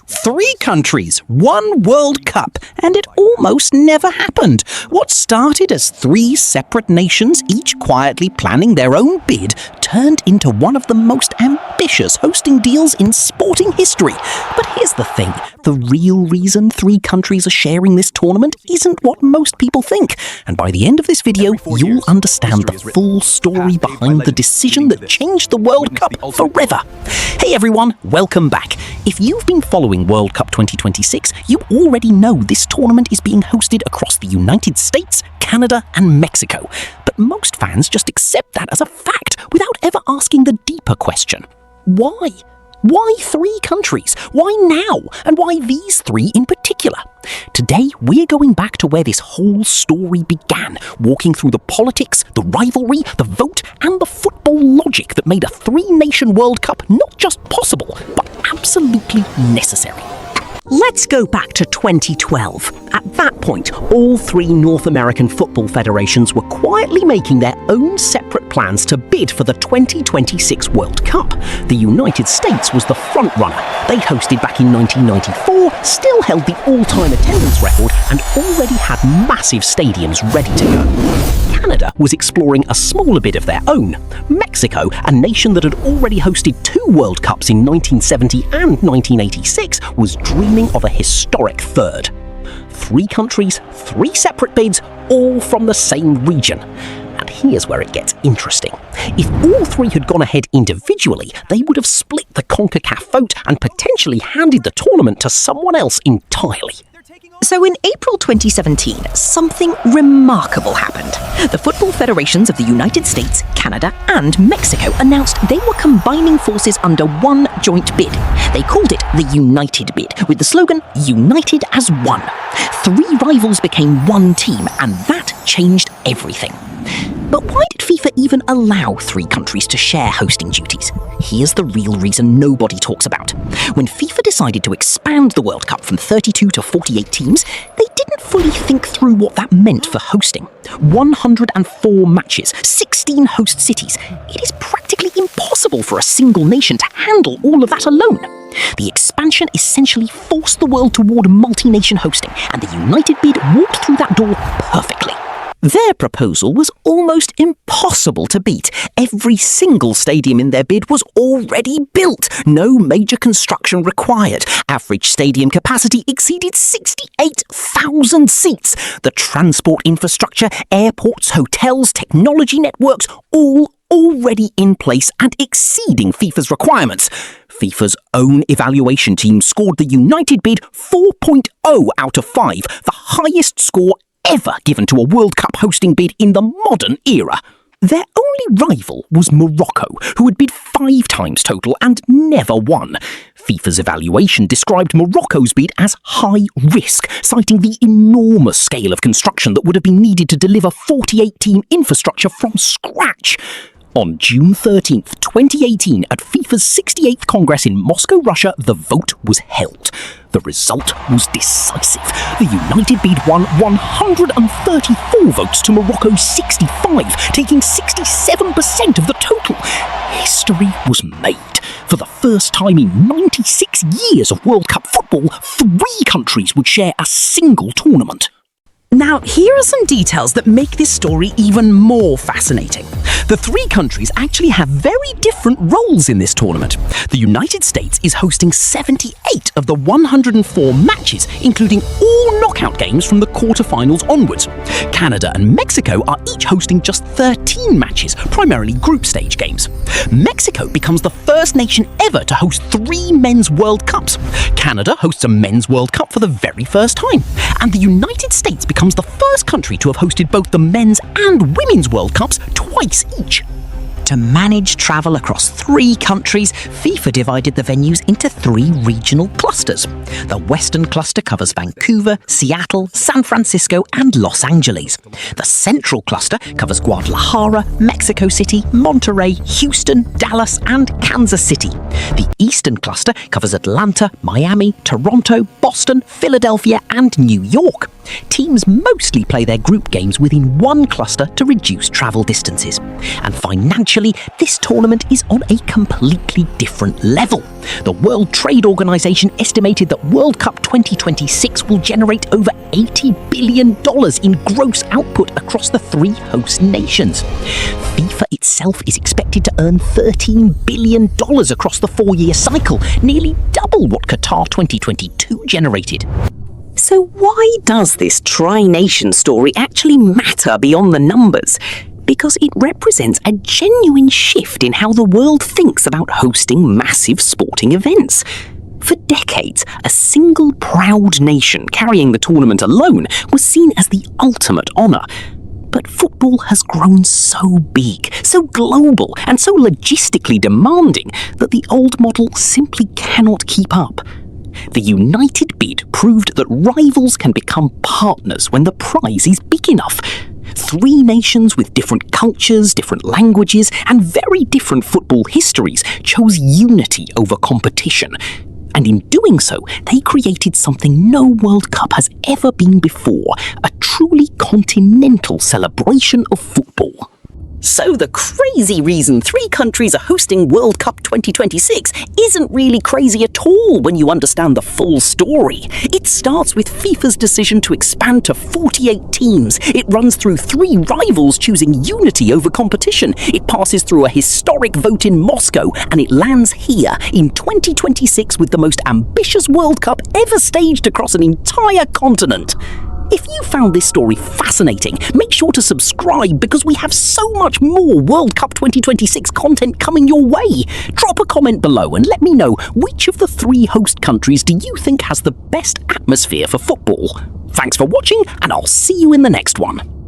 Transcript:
Three countries, one World Cup, and it almost never happened. What started as three separate nations, each quietly planning their own bid, turned into one of the most ambitious hosting deals in sporting history. But here's the thing, the real reason three countries are sharing this tournament isn't what most people think. And by the end of this video, you'll understand the full story behind the decision that changed the World Cup forever. Hey everyone, welcome back. If you've been following World Cup 2026, you already know this tournament is being hosted across the United States, Canada and Mexico. But most fans just accept that as a fact without ever asking the deeper question. Why? Why three countries? Why now? And why these three in particular? Today, we're going back to where this whole story began, walking through the politics, the rivalry, the vote, and the football logic that made a three-nation World Cup not just possible, but absolutely necessary. Let's go back to 2012. At that point, all three North American football federations were quietly making their own separate plans to bid for the 2026 World Cup. The United States was the front-runner. They hosted back in 1994, still held the all-time attendance record, and already had massive stadiums ready to go. Canada was exploring a smaller bid of their own. Mexico, a nation that had already hosted two World Cups in 1970 and 1986, was dreaming of a historic third. Three countries, three separate bids, all from the same region. And here's where it gets interesting. If all three had gone ahead individually, they would have split the CONCACAF vote and potentially handed the tournament to someone else entirely. So in April 2017, something remarkable happened. The football federations of the United States, Canada and Mexico announced they were combining forces under one joint bid. They called it the United Bid, with the slogan, United as One. Three rivals became one team, and that changed everything. But why did FIFA even allow three countries to share hosting duties? Here's the real reason nobody talks about. When FIFA decided to expand the World Cup from 32 to 48 teams, they didn't fully think through what that meant for hosting. 104 matches, 16 host cities. It is practically impossible for a single nation to handle all of that alone. The expansion essentially forced the world toward multi-nation hosting, and the United Bid walked through that door perfectly. Their proposal was almost impossible to beat. Every single stadium in their bid was already built. No major construction required. Average stadium capacity exceeded 68,000 seats. The transport infrastructure, airports, hotels, technology networks, all already in place and exceeding FIFA's requirements. FIFA's own evaluation team scored the United Bid 4.0 out of 5, the highest score ever given to a World Cup hosting bid in the modern era. Their only rival was Morocco, who had bid 5 times total and never won. FIFA's evaluation described Morocco's bid as high risk, citing the enormous scale of construction that would have been needed to deliver 48-team infrastructure from scratch. On June 13th, 2018, at FIFA's 68th Congress in Moscow, Russia, the vote was held. The result was decisive. The United Bid won 134 votes to Morocco's 65, taking 67% of the total. History was made. For the first time in 96 years of World Cup football, 3 countries would share a single tournament. Now, here are some details that make this story even more fascinating. The three countries actually have very different roles in this tournament. The United States is hosting 78 of the 104 matches, including all knockout games from the quarterfinals onwards. Canada and Mexico are each hosting just 13 matches, primarily group stage games. Mexico becomes the first nation ever to host 3 men's World Cups. Canada hosts a men's World Cup for the very first time. And the United States becomes the first country to have hosted both the men's and women's World Cups twice each. To manage travel across 3 countries, FIFA divided the venues into 3 regional clusters. The Western cluster covers Vancouver, Seattle, San Francisco and Los Angeles. The Central cluster covers Guadalajara, Mexico City, Monterrey, Houston, Dallas and Kansas City. The Eastern cluster covers Atlanta, Miami, Toronto, Boston, Philadelphia and New York. Teams mostly play their group games within one cluster to reduce travel distances. And financially, this tournament is on a completely different level. The World Trade Organization estimated that World Cup 2026 will generate over $80 billion in gross output across the 3 host nations. FIFA itself is expected to earn $13 billion across the 4-year cycle, nearly double what Qatar 2022 generated. So why does this tri-nation story actually matter beyond the numbers? Because it represents a genuine shift in how the world thinks about hosting massive sporting events. For decades, a single proud nation carrying the tournament alone was seen as the ultimate honour. But football has grown so big, so global, and so logistically demanding that the old model simply cannot keep up. The united bid proved that rivals can become partners when the prize is big enough. 3 nations with different cultures, different languages, and very different football histories chose unity over competition. And in doing so, they created something no World Cup has ever been before, a truly continental celebration of football. So the crazy reason 3 countries are hosting World Cup 2026 isn't really crazy at all when you understand the full story. It starts with FIFA's decision to expand to 48 teams. It runs through 3 rivals choosing unity over competition. It passes through a historic vote in Moscow, and it lands here in 2026 with the most ambitious World Cup ever staged across an entire continent. If you found this story fascinating, make sure to subscribe because we have so much more World Cup 2026 content coming your way. Drop a comment below and let me know which of the 3 host countries do you think has the best atmosphere for football. Thanks for watching, and I'll see you in the next one.